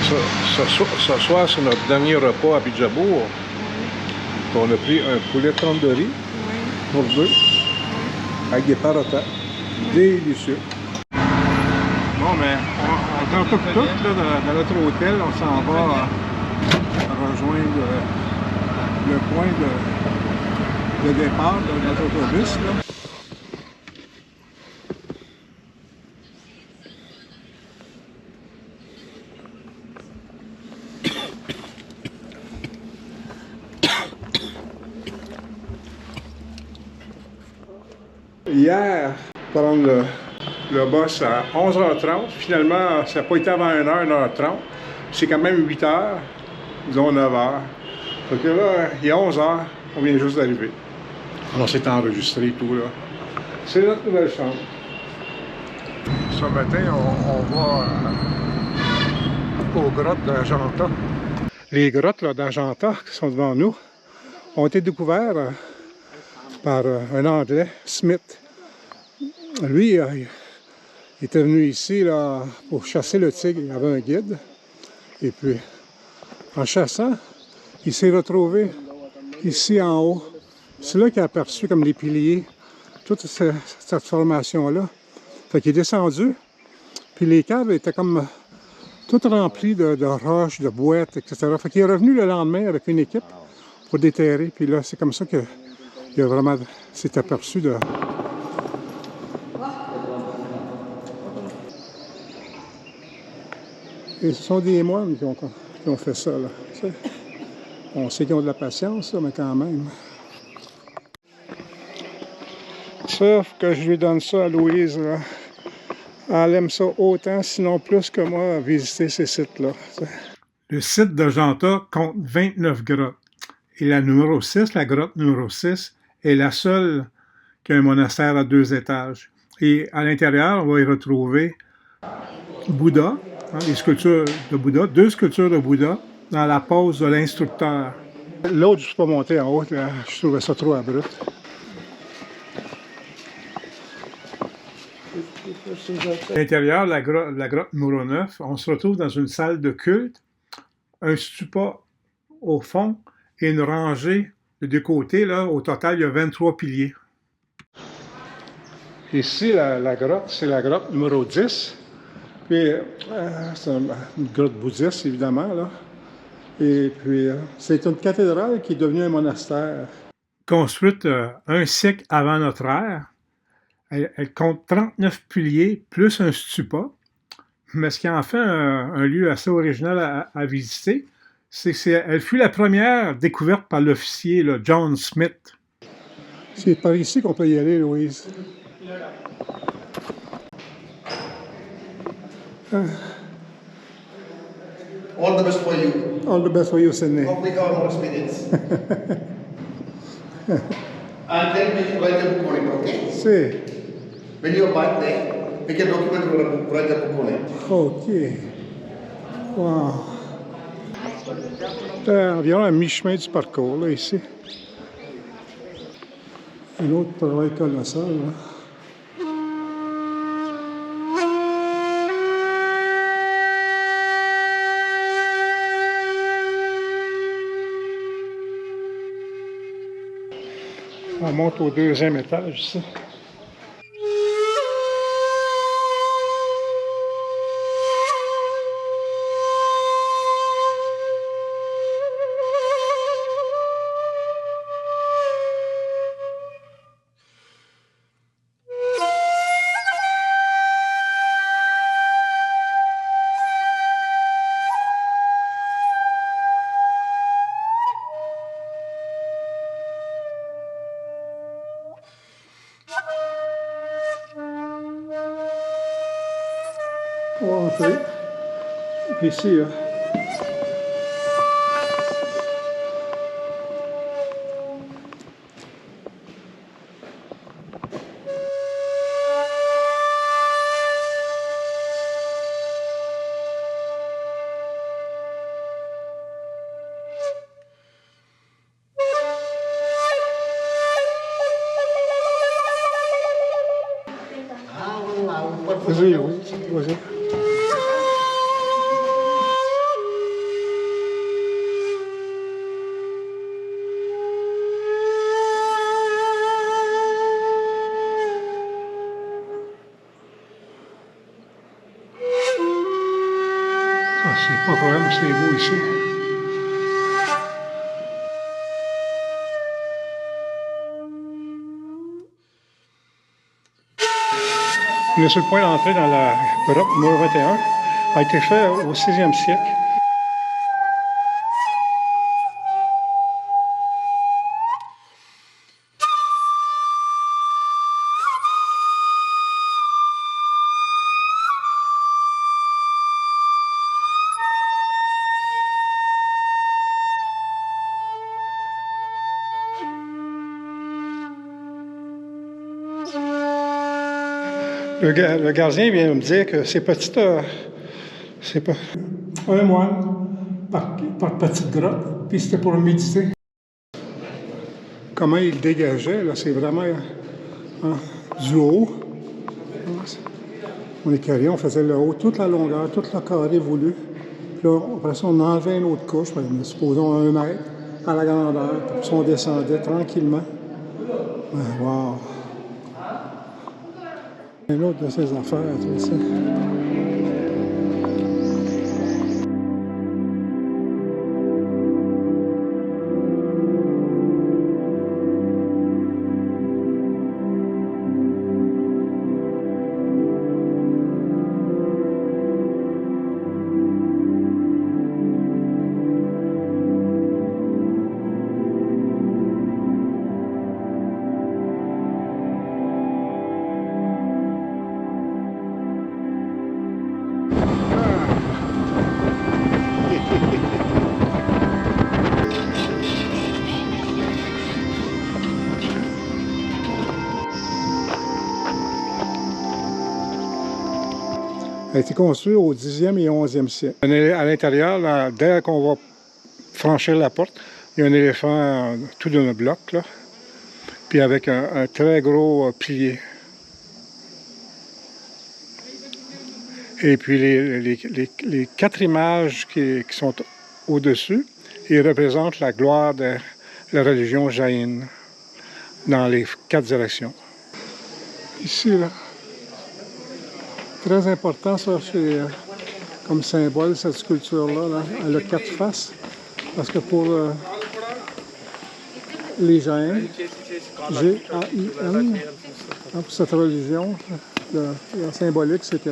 Ce soir, c'est notre dernier repas à Bijabour. On a pris un poulet de riz pour deux, avec des parotas. Délicieux. Bon, mais on tout dans notre hôtel. On s'en va rejoindre le point de départ de notre autobus. Là. Hier, prendre le bus à 11h30. Finalement, ça n'a pas été avant 1h, 1h30. C'est quand même 8h, disons 9h. Donc là, il y a 11h, on vient juste d'arriver. On s'est enregistré et tout là. C'est notre nouvelle chambre. Ce matin, on va aux grottes d'Argenta. Les grottes d'Argenta qui sont devant nous ont été découvertes par un Anglais, Smith. Lui, il était venu ici là, pour chasser le tigre. Il avait un guide. Et puis, en chassant, il s'est retrouvé ici en haut. C'est là qu'il a aperçu comme des piliers, toute cette formation-là. Fait qu'il est descendu, puis les caves étaient comme toutes remplies de roches, de boîtes, etc. Fait qu'il est revenu le lendemain avec une équipe pour déterrer. Puis là, c'est comme ça qu'il a vraiment s'est aperçu de... Et ce sont des moines qui ont fait ça, là. T'sais. On sait qu'ils ont de la patience, là, mais quand même. Sauf que je lui donne ça à Louise, là. Elle aime ça autant, sinon plus que moi, à visiter ces sites-là. Le site d'Argenta compte 29 grottes. Et la numéro 6, la grotte numéro 6, est la seule qui a un monastère à 2 étages. Et à l'intérieur, on va y retrouver Bouddha, les sculptures de Bouddha, 2 sculptures de Bouddha dans la pose de l'instructeur. L'autre, je ne suis pas monté en haut, là, je trouvais ça trop abrupt. À l'intérieur, la grotte numéro 9, on se retrouve dans une salle de culte, un stupa au fond et une rangée de deux côtés. Là, au total, il y a 23 piliers. Ici, la grotte, c'est la grotte numéro 10. Puis, c'est une grotte bouddhiste, évidemment, là. Et puis, c'est une cathédrale qui est devenue un monastère. Construite un siècle avant notre ère, elle compte 39 piliers, plus un stupa. Mais ce qui en fait un lieu assez original à visiter, c'est qu'elle fut la première découverte par l'officier John Smith. C'est par ici qu'on peut y aller, Louise. All the best for you. All the best for you, Sydney. Hopefully you have more experience. And then we can write a book on it, okay? Si. When you are back there, we can document your book, write a book on it. OK. Wow. C'est environ à mi-chemin du parcours, là, ici. Un autre travail colossal, là. On monte au 2e étage ici. On va entrer. Puis ici, là. Vas-y, oui. Vas-y. Ah, c'est pas vraiment, c'est beau ici. Le seul point d'entrée dans la grotte numéro 21 a été fait au 6e siècle. Le gardien vient de me dire que ces petites... c'est pas... Un moine par petite grotte, puis c'était pour méditer. Comment il dégageait, là, c'est vraiment du haut. On est carré, on faisait le haut, toute la longueur, toute le carré voulu. Puis là, après ça, on enlevait une autre couche, supposons 1 mètre à la grandeur, puis on descendait tranquillement. Wow! Un autre de ses affaires, tu sais. Elle a été construite au 10e et 11e siècle. À l'intérieur, là, dès qu'on va franchir la porte, il y a un éléphant tout d'un bloc, là, puis avec un très gros pilier. Et puis les 4 images qui sont au-dessus, ils représentent la gloire de la religion jaïne dans les 4 directions. Ici, là, très important, ça, c'est comme symbole, cette sculpture-là. Là. Elle a 4 faces, parce que pour les Jaïns, G-A-I-N, pour cette religion, la symbolique, c'est que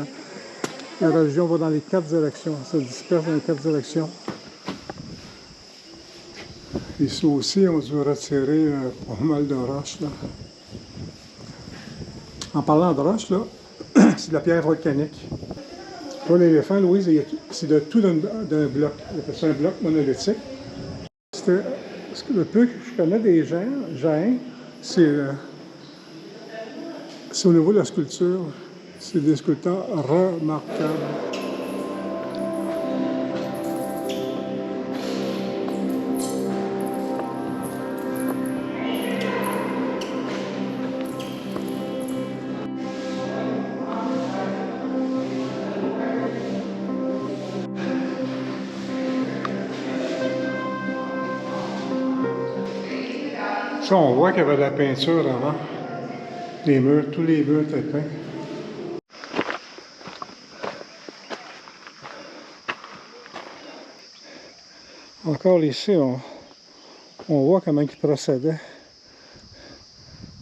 la religion va dans les 4 directions, elle se disperse dans les 4 directions. Ici aussi, on a dû retirer pas mal de roches. Là. En parlant de roches, là, c'est de la pierre volcanique. Pour l'éléphant, Louise, c'est de tout d'un bloc. C'est un bloc monolithique. Le peu que je connais des Jaïns, c'est au niveau de la sculpture. C'est des sculpteurs remarquables. Ça, on voit qu'il y avait de la peinture avant. Les murs, tous les murs étaient peints. Encore ici, on voit comment il procédait.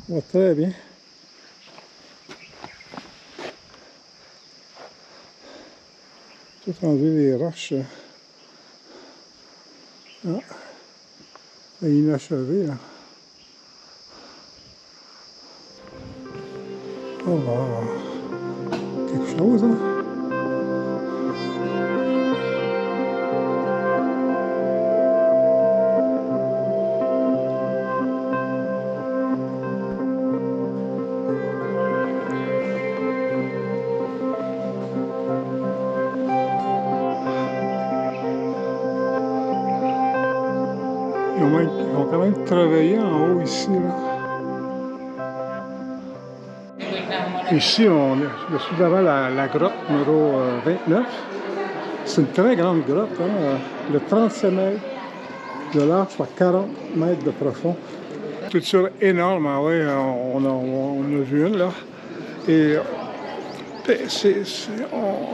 On voit très bien. Tout enlever les roches. Ah, inachevé, là. Oh, wow. Quelque chose, hein? Ils ont quand même travaillé en haut ici, là. Ici, on est juste devant la grotte numéro 29. C'est une très grande grotte, hein, de 37 mètres de large par 40 mètres de profond. Structure énorme, hein, ouais, on a vu une là. Et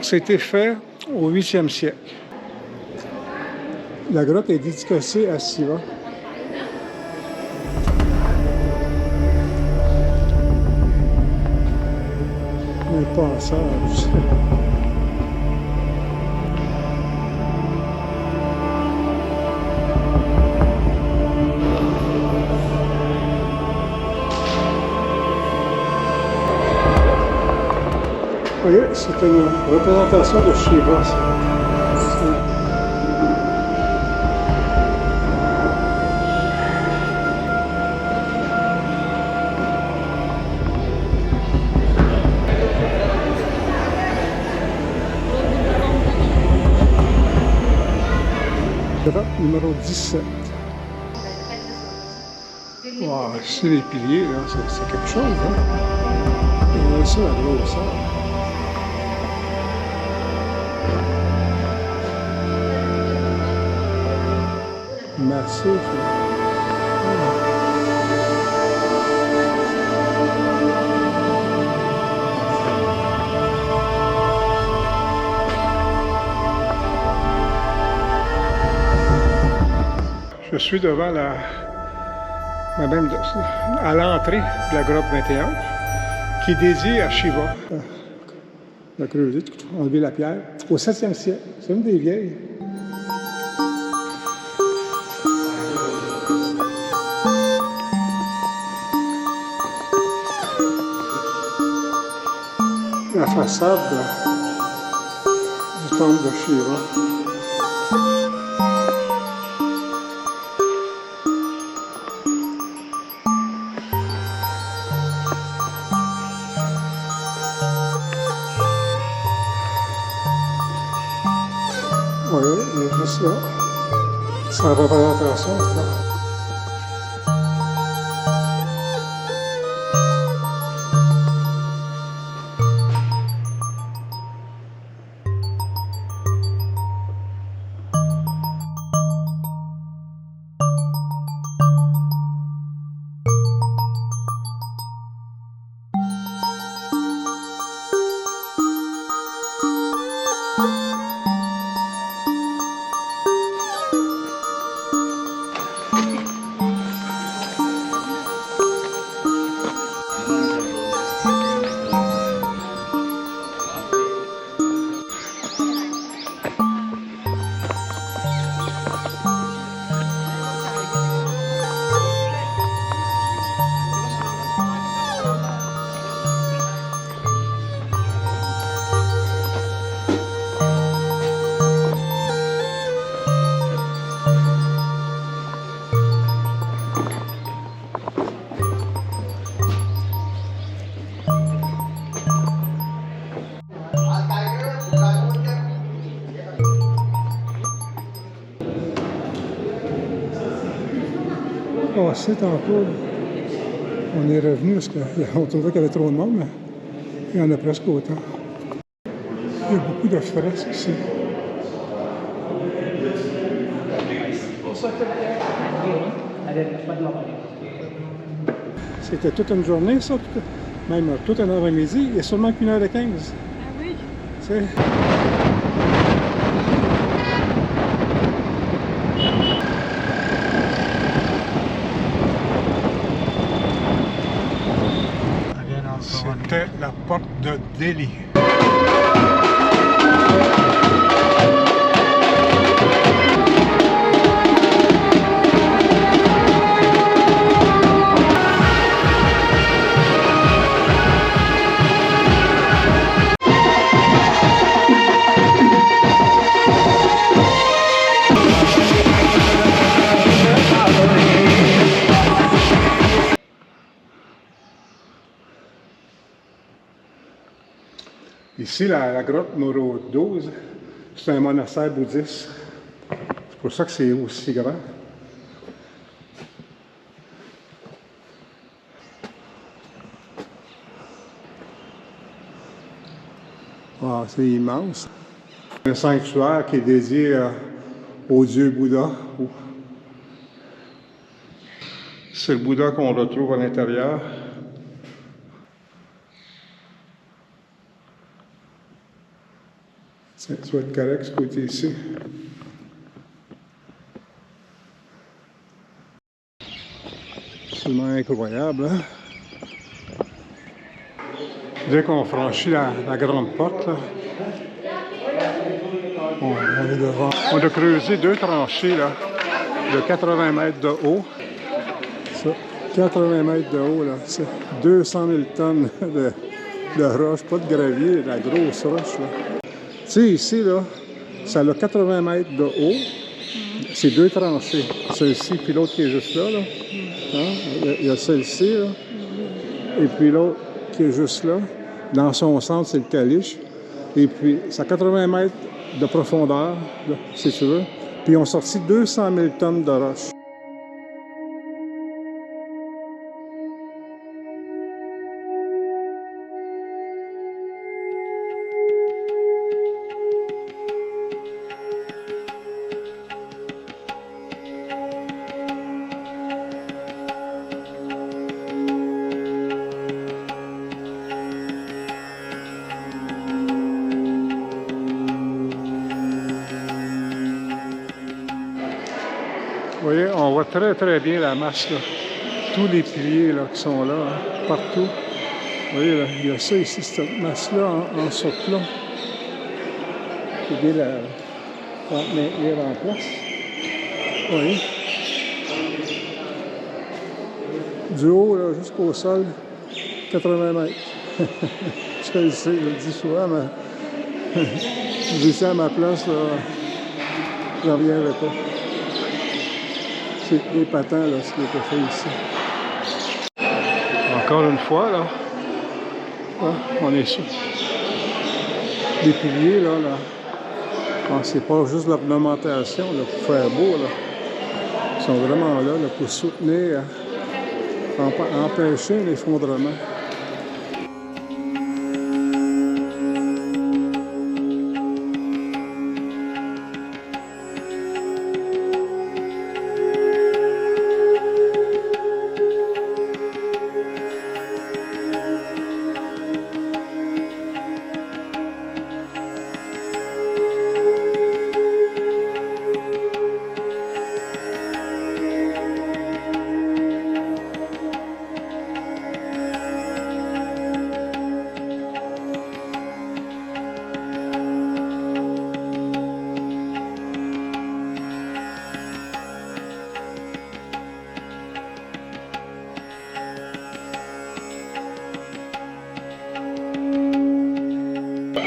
c'était fait au 8e siècle. La grotte est dédicacée à Shiva. Un passage. Vous voyez, c'est une représentation de Shiva. Grotte numéro 17. Wow, c'est les piliers, là, c'est quelque chose, hein? Regardez ça, la grosseur. Massif, là. Je suis devant à l'entrée de la grotte 21, qui est dédiée à Shiva. On a creusé, enlevé la pierre, au 7e siècle. C'est une des vieilles. La façade du temple de Shiva. Oui, il est juste là. C'est la représentation, en tout cas. Passé tantôt, on est revenu parce qu'on trouvait qu'il y avait trop de monde, mais il y en a presque autant. Il y a beaucoup de fresques ici. C'était toute une journée, ça, même toute un après-midi. Il y a seulement qu'une heure et 15. Ah oui? Tu sais. C'était la porte de Delhi. Ici, la grotte numéro 12, c'est un monastère bouddhiste. C'est pour ça que c'est aussi grand. Ah, c'est immense. Un sanctuaire qui est dédié au dieu Bouddha. C'est le Bouddha qu'on retrouve à l'intérieur. Ça doit être correct ce côté ici. absolument incroyable. Hein? Dès qu'on franchit la grande porte, là, on est devant. On a creusé 2 tranchées là, de 80 mètres de haut. Ça, 80 mètres de haut, là, c'est 200 000 tonnes de roche, pas de gravier, de la grosse roche. Là. Tu sais, ici, là, ça a 80 mètres de haut. C'est 2 tranchées. Celle-ci, puis l'autre qui est juste là. Là. Hein? Il y a celle-ci, là. Et puis l'autre qui est juste là. Dans son centre, c'est le caliche. Et puis, ça a 80 mètres de profondeur, là, si tu veux. Puis, ils ont sorti 200 000 tonnes de roche. Vous voyez, on voit très très bien la masse, là. Tous les piliers là, qui sont là, hein, partout. Vous voyez, là, il y a ça ici, cette masse-là en surplomb. Il bien la maintenir en place. Vous voyez? Du haut là, jusqu'au sol, 80 mètres. Je le sais, je le dis souvent, mais je dis ça à ma place, là, j'en reviendrai pas. C'est épatant là, ce qui a été fait ici. Encore une fois, là, on est sur des piliers, là. C'est pas juste l'ornementation, là, pour faire beau, là. Ils sont vraiment là, pour soutenir, empêcher l'effondrement.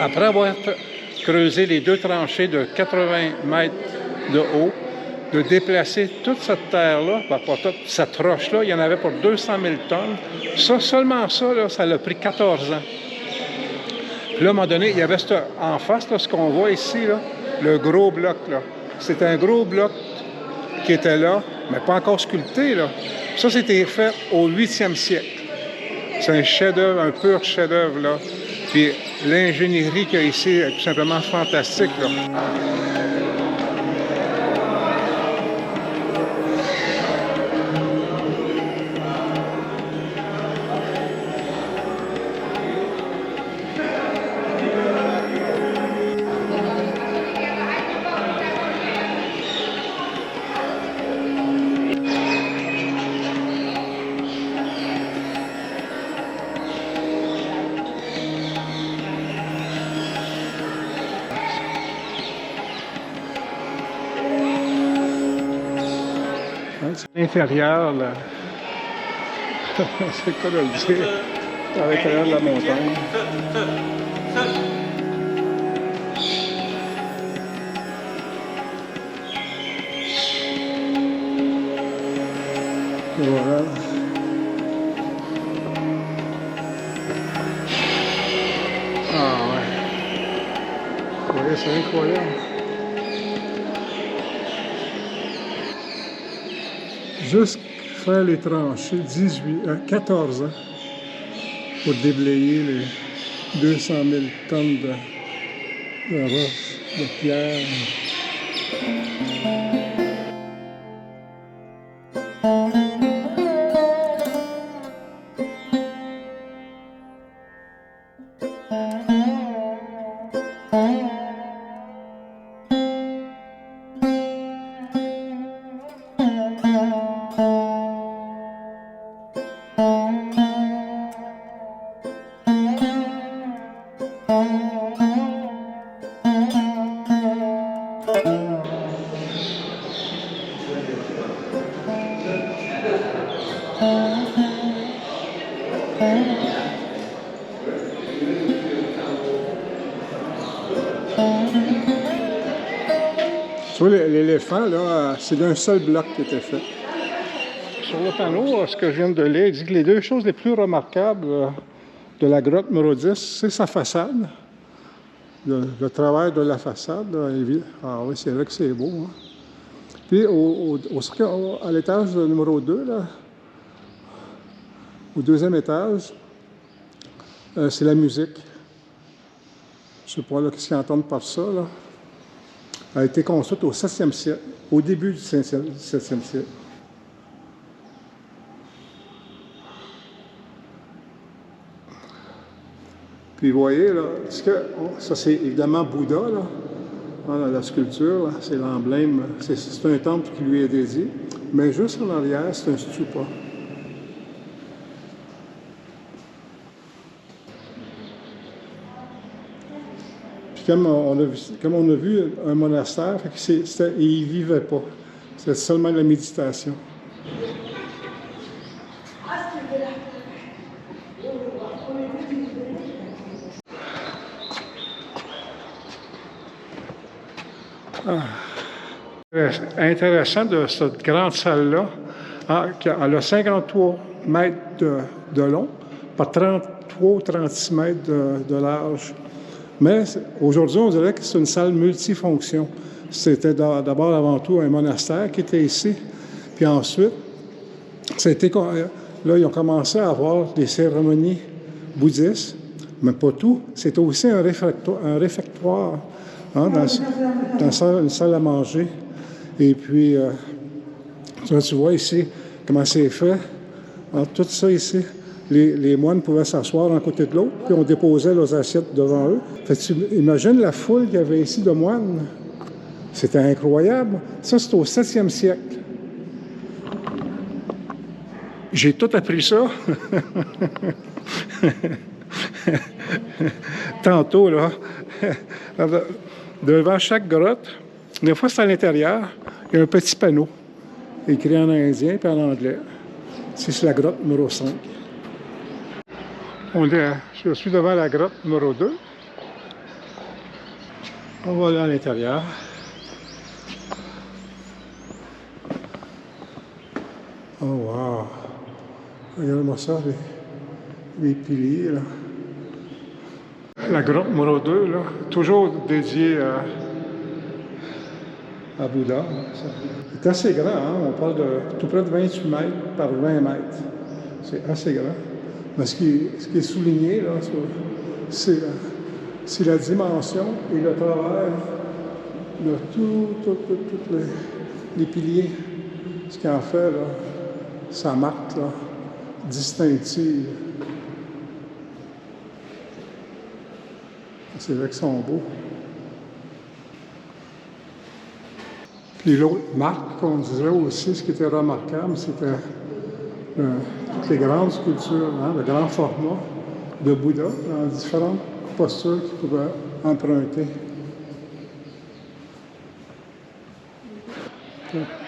Après avoir creusé les 2 tranchées de 80 mètres de haut, de déplacer toute cette terre-là, pas toute cette roche-là, il y en avait pour 200 000 tonnes. Ça, seulement ça, là, ça l'a pris 14 ans. Puis là, à un moment donné, il y avait en face, là, ce qu'on voit ici, là, le gros bloc. C'est un gros bloc qui était là, mais pas encore sculpté. Là. Ça, c'était fait au 8e siècle. C'est un chef-d'œuvre, un pur chef-d'œuvre, là. Puis l'ingénierie qu'il y a ici est tout simplement fantastique, là. L'intérieur, là, c'est quoi de le dire, à l'intérieur de la montagne. Et voilà. Ah ouais. Vous voyez, c'est incroyable. Juste faire les tranchées, 14 ans, pour déblayer les 200 000 tonnes de roche, de pierre. Tu vois, l'éléphant, là, c'est d'un seul bloc qui était fait. Sur le panneau, ce que je viens de lire, il dit que les deux choses les plus remarquables de la grotte numéro 10, c'est sa façade. Le travail de la façade. Là, ah oui, c'est vrai que c'est beau. Hein? Puis à l'étage numéro 2, là, au deuxième étage, c'est la musique. Je ne sais pas qu'est-ce qu'ils entendent par ça. Là. Elle a été construite au 7e siècle, au début du 7e siècle. Puis vous voyez, là, ça c'est évidemment Bouddha, là. Voilà, la sculpture, c'est l'emblème, c'est un temple qui lui est dédié. Mais juste en arrière, c'est un stupa. Puis comme on a vu un monastère, et il n'y vivait pas. C'était seulement de la méditation. Intéressant de cette grande salle-là, elle a 53 mètres de long, par 33 ou 36 mètres de large. Mais aujourd'hui, on dirait que c'est une salle multifonction. C'était d'abord avant tout un monastère qui était ici. Puis ensuite, là, ils ont commencé à avoir des cérémonies bouddhistes, mais pas tout. C'était aussi un réfectoire. Hein, dans une salle à manger. Et puis, tu vois ici comment c'est fait. Alors, tout ça ici, les moines pouvaient s'asseoir d'un côté de l'autre, puis on déposait leurs assiettes devant eux. Fait que tu imagines la foule qu'il y avait ici de moines. C'était incroyable. Ça, c'est au 7e siècle. J'ai tout appris ça. Tantôt, là. Devant chaque grotte, des fois c'est à l'intérieur, il y a un petit panneau écrit en indien et en anglais. C'est la grotte numéro 5. Je suis devant la grotte numéro 2. On va aller à l'intérieur. Oh wow! Regardez-moi ça, les piliers là. La grotte numéro 2, là, toujours dédiée à Bouddha. C'est assez grand, hein? On parle de tout près de 28 mètres par 20 mètres. C'est assez grand. Mais ce qui est souligné, là, c'est la dimension et le travail de tous les piliers. Ce qui en fait, là, sa marque là, distinctive. C'est vrai qu'ils sont beaux. Puis l'autre marque qu'on disait aussi, ce qui était remarquable, c'était toutes les grandes sculptures, hein, le grand format de Bouddha dans différentes postures qu'ils pouvaient emprunter.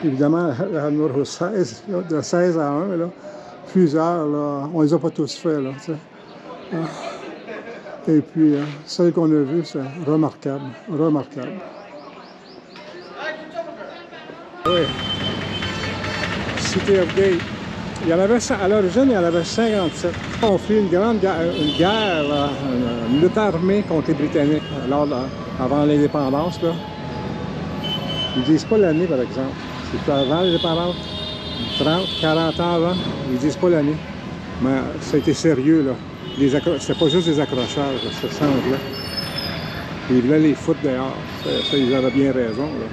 Évidemment, la numéro 16, là, de 16 à 1, là, plusieurs, là, on ne les a pas tous faits. Là, et puis, celle qu'on a vue, c'est remarquable, remarquable. Oui. City of Gate. Il y en avait, à l'origine, il y en avait 57. On fait une guerre, là, une lutte armée contre les Britanniques, avant l'indépendance. Ils ne disent pas l'année, par exemple. C'est avant l'indépendance, 30, 40 ans avant, ils ne disent pas l'année. Mais ça a été sérieux, là. C'était pas juste des accrochages, ce sens-là. Ils voulaient les foutre dehors. Ça, ils avaient bien raison, là.